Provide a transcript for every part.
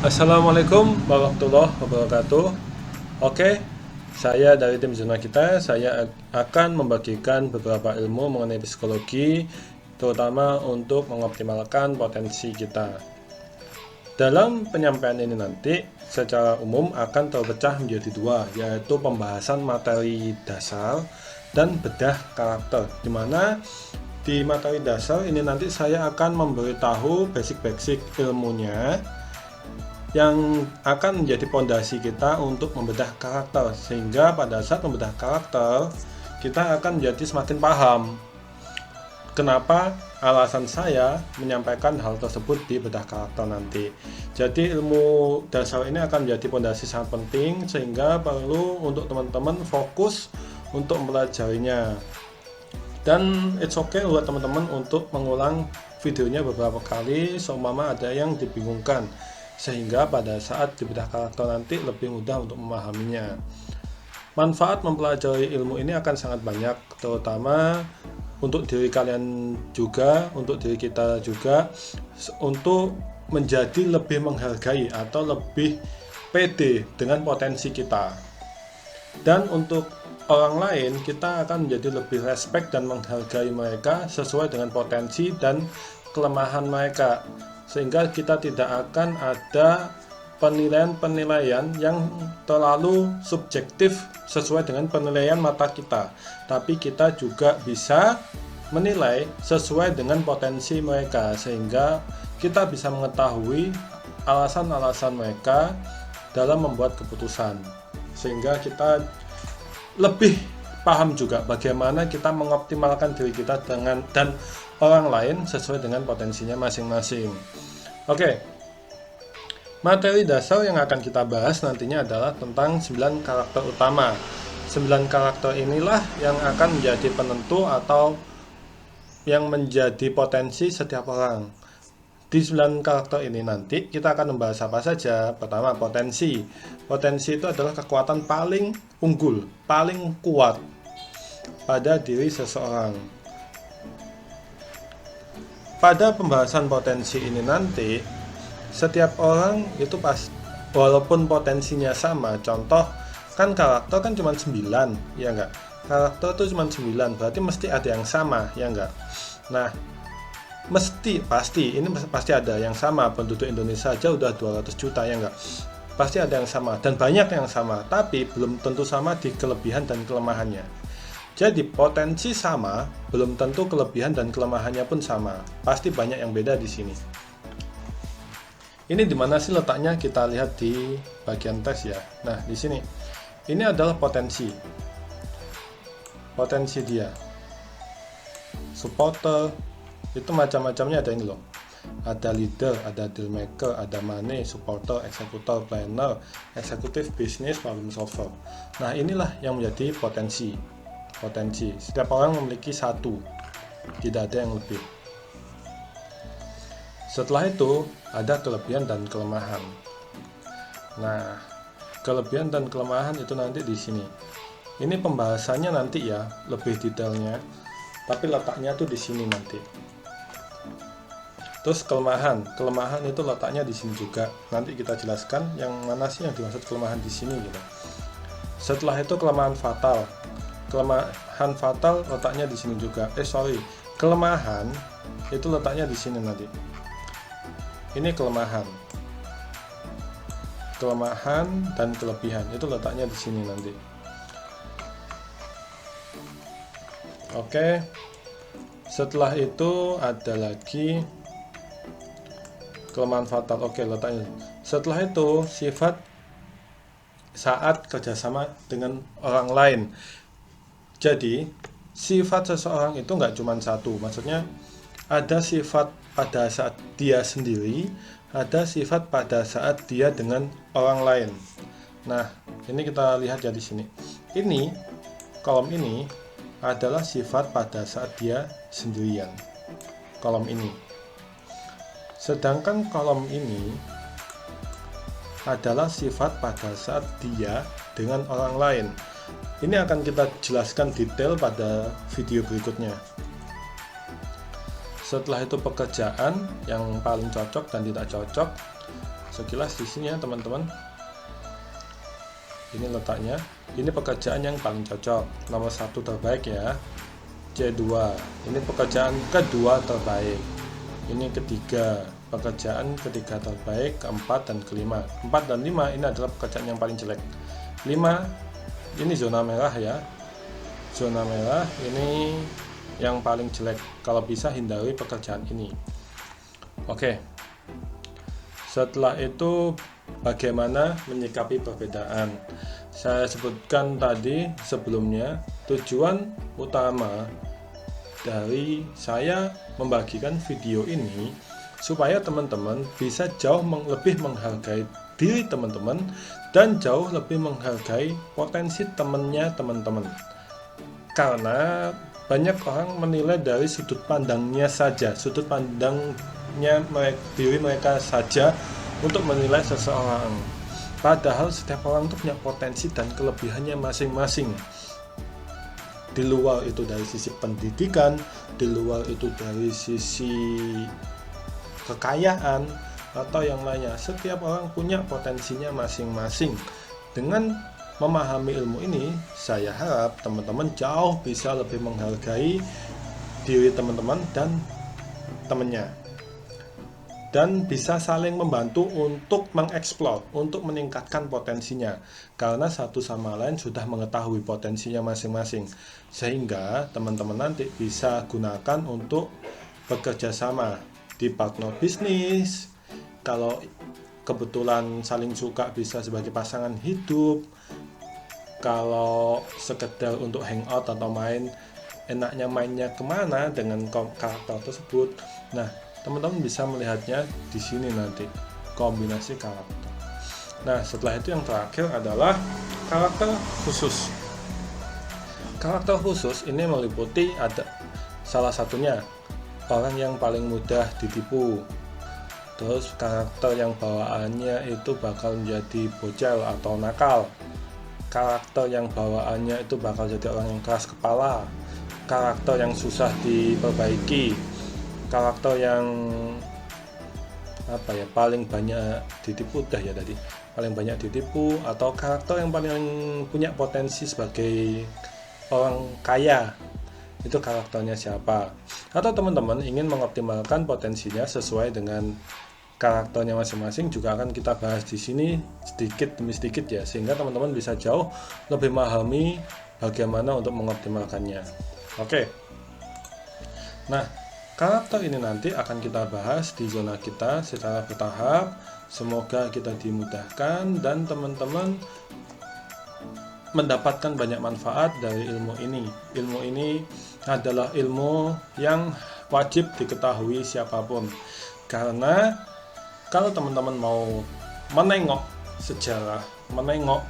Assalamualaikum warahmatullahi wabarakatuh. Oke, saya dari tim Zona Kita. Saya akan membagikan beberapa ilmu mengenai psikologi, terutama untuk mengoptimalkan potensi kita. Dalam penyampaian ini nanti, secara umum akan terpecah menjadi dua, yaitu pembahasan materi dasar dan bedah karakter, di mana di materi dasar ini nanti saya akan memberitahu basic-basic ilmunya yang akan menjadi pondasi kita untuk membedah karakter, sehingga pada saat membedah karakter kita akan menjadi semakin paham kenapa alasan saya menyampaikan hal tersebut di bedah karakter nanti. Jadi ilmu dasar ini akan menjadi pondasi sangat penting, sehingga perlu untuk teman-teman fokus untuk mempelajarinya. Dan it's okay buat teman-teman untuk mengulang videonya beberapa kali seumpama ada yang dibingungkan, sehingga pada saat dibedah karakter nanti lebih mudah untuk memahaminya. Manfaat mempelajari ilmu ini akan sangat banyak, terutama untuk diri kalian juga, untuk diri kita juga, untuk menjadi lebih menghargai atau lebih pede dengan potensi kita. Dan untuk orang lain, kita akan menjadi lebih respect dan menghargai mereka sesuai dengan potensi dan kelemahan mereka, sehingga kita tidak akan ada penilaian-penilaian yang terlalu subjektif sesuai dengan penilaian mata kita, tapi kita juga bisa menilai sesuai dengan potensi mereka, sehingga kita bisa mengetahui alasan-alasan mereka dalam membuat keputusan, sehingga kita lebih paham juga bagaimana kita mengoptimalkan diri kita dan orang lain sesuai dengan potensinya masing-masing. Oke, materi dasar yang akan kita bahas nantinya adalah tentang 9 karakter utama. 9 karakter inilah yang akan menjadi penentu atau yang menjadi potensi setiap orang. Di 9 karakter ini nanti kita akan membahas apa saja. Pertama, potensi. Potensi itu adalah kekuatan paling unggul, paling kuat pada diri seseorang. Pada pembahasan potensi ini nanti, setiap orang itu walaupun potensinya sama, contoh kan karakter kan cuma 9, ya enggak? Karakter itu cuma 9, berarti mesti ada yang sama, ya enggak? Nah, pasti ada yang sama. Penduduk Indonesia aja udah 200 juta, ya enggak? Pasti ada yang sama, dan banyak yang sama, tapi belum tentu sama di kelebihan dan kelemahannya. Jadi potensi sama, belum tentu kelebihan dan kelemahannya pun sama. Pasti banyak yang beda di sini. Ini dimana sih letaknya? Kita lihat di bagian tes ya. Nah, di sini. Ini adalah potensi. Potensi dia. Supporter. Itu macam-macamnya ada ini loh. Ada leader, ada deal maker, ada money, supporter, eksekutor, planner, eksekutif, bisnis, problem solver. Nah, inilah yang menjadi potensi. Setiap orang memiliki satu, tidak ada yang lebih. Setelah itu ada kelebihan dan kelemahan. Nah, kelebihan dan kelemahan itu nanti di sini. Ini pembahasannya nanti ya, lebih detailnya. Tapi letaknya tuh di sini nanti. Terus kelemahan itu letaknya di sini juga. Nanti kita jelaskan yang mana sih yang dimaksud kelemahan di sini gitu. Setelah itu kelemahan fatal. Kelemahan fatal letaknya di sini juga. Kelemahan itu letaknya di sini nanti. Ini kelemahan dan kelebihan itu letaknya di sini nanti. Oke. Setelah itu ada lagi kelemahan fatal. Oke, letaknya. Setelah itu sifat saat kerjasama dengan orang lain. Jadi sifat seseorang itu nggak cuma satu. Maksudnya ada sifat pada saat dia sendiri, ada sifat pada saat dia dengan orang lain. Nah, ini kita lihat ya di sini. Ini kolom ini adalah sifat pada saat dia sendirian. Kolom ini. Sedangkan kolom ini adalah sifat pada saat dia dengan orang lain. Ini akan kita jelaskan detail pada video berikutnya. Setelah itu pekerjaan yang paling cocok dan tidak cocok. sekilas di sini ya teman-teman. Ini letaknya. Ini pekerjaan yang paling cocok, nomor 1 terbaik ya. C2, ini pekerjaan kedua terbaik. Ini ketiga, pekerjaan ketiga terbaik, keempat dan kelima. 4 dan 5 ini adalah pekerjaan yang paling jelek. 5 ini zona merah ya. Zona merah ini yang paling jelek. Kalau bisa hindari pekerjaan ini. Oke. Setelah itu bagaimana menyikapi perbedaan? Saya sebutkan tadi sebelumnya, tujuan utama dari saya membagikan video ini supaya teman-teman bisa jauh lebih menghargai diri teman-teman dan jauh lebih menghargai potensi temannya teman-teman. Karena banyak orang menilai dari sudut pandangnya saja, sudut pandangnya diri mereka saja untuk menilai seseorang. Padahal setiap orang itu punya potensi dan kelebihannya masing-masing. Di luar itu dari sisi pendidikan, di luar itu dari sisi kekayaan atau yang lainnya. Setiap orang punya potensinya masing-masing. Dengan memahami ilmu ini, saya harap teman-teman jauh bisa lebih menghargai diri teman-teman dan temannya, dan bisa saling membantu untuk mengeksplor, untuk meningkatkan potensinya, karena satu sama lain sudah mengetahui potensinya masing-masing, sehingga teman-teman nanti bisa gunakan untuk bekerja sama di partner bisnis. Kalau kebetulan saling suka, bisa sebagai pasangan hidup. Kalau sekedar untuk hangout atau main, enaknya mainnya kemana dengan karakter tersebut. Nah, teman-teman bisa melihatnya di sini nanti, kombinasi karakter. Nah, setelah itu yang terakhir adalah karakter khusus. Karakter khusus ini meliputi ada salah satunya orang yang paling mudah ditipu. Terus karakter yang bawaannya itu bakal menjadi bocil atau nakal. Karakter yang bawaannya itu bakal jadi orang yang keras kepala. Karakter yang susah diperbaiki. Karakter yang paling banyak ditipu paling banyak ditipu, atau karakter yang paling punya potensi sebagai orang kaya, itu karakternya siapa. Atau teman-teman ingin mengoptimalkan potensinya sesuai dengan karakternya masing-masing, juga akan kita bahas di sini sedikit demi sedikit ya, sehingga teman-teman bisa jauh lebih memahami bagaimana untuk mengoptimalkannya. Oke. Nah, karakter ini nanti akan kita bahas di zona kita secara bertahap. Semoga kita dimudahkan dan teman-teman mendapatkan banyak manfaat dari ilmu ini. Ilmu ini adalah ilmu yang wajib diketahui siapapun. Karena kalau teman-teman mau menengok sejarah, menengok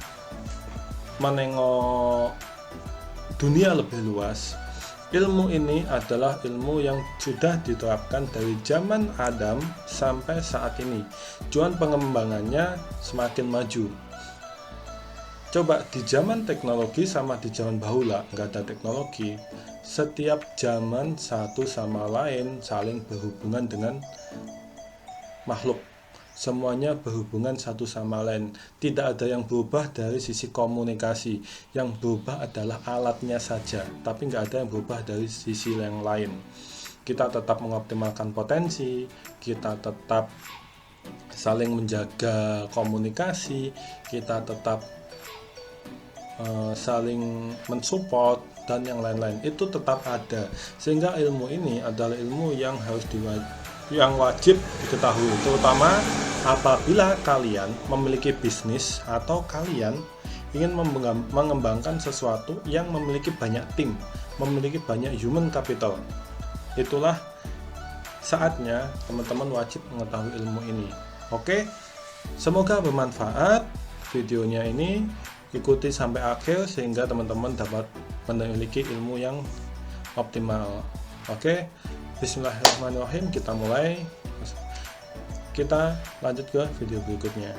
dunia lebih luas, ilmu ini adalah ilmu yang sudah diterapkan dari zaman Adam sampai saat ini. Cuman pengembangannya semakin maju. Coba di zaman teknologi sama di zaman bahula nggak ada teknologi. Setiap zaman satu sama lain saling berhubungan dengan makhluk. Semuanya berhubungan satu sama lain. Tidak ada yang berubah dari sisi komunikasi. Yang berubah adalah alatnya saja, tapi nggak ada yang berubah dari sisi yang lain. Kita tetap mengoptimalkan potensi, kita tetap saling menjaga komunikasi, kita tetap saling mensupport dan yang lain-lain. Itu tetap ada. Sehingga ilmu ini adalah ilmu yang harus yang wajib diketahui, terutama apabila kalian memiliki bisnis atau kalian ingin mengembangkan sesuatu yang memiliki banyak tim, memiliki banyak human capital. Itulah saatnya teman-teman wajib mengetahui ilmu ini. Oke, semoga bermanfaat videonya ini. Ikuti sampai akhir sehingga teman-teman dapat memiliki ilmu yang optimal. Oke, bismillahirrahmanirrahim. Kita mulai. Kita lanjut ke video berikutnya.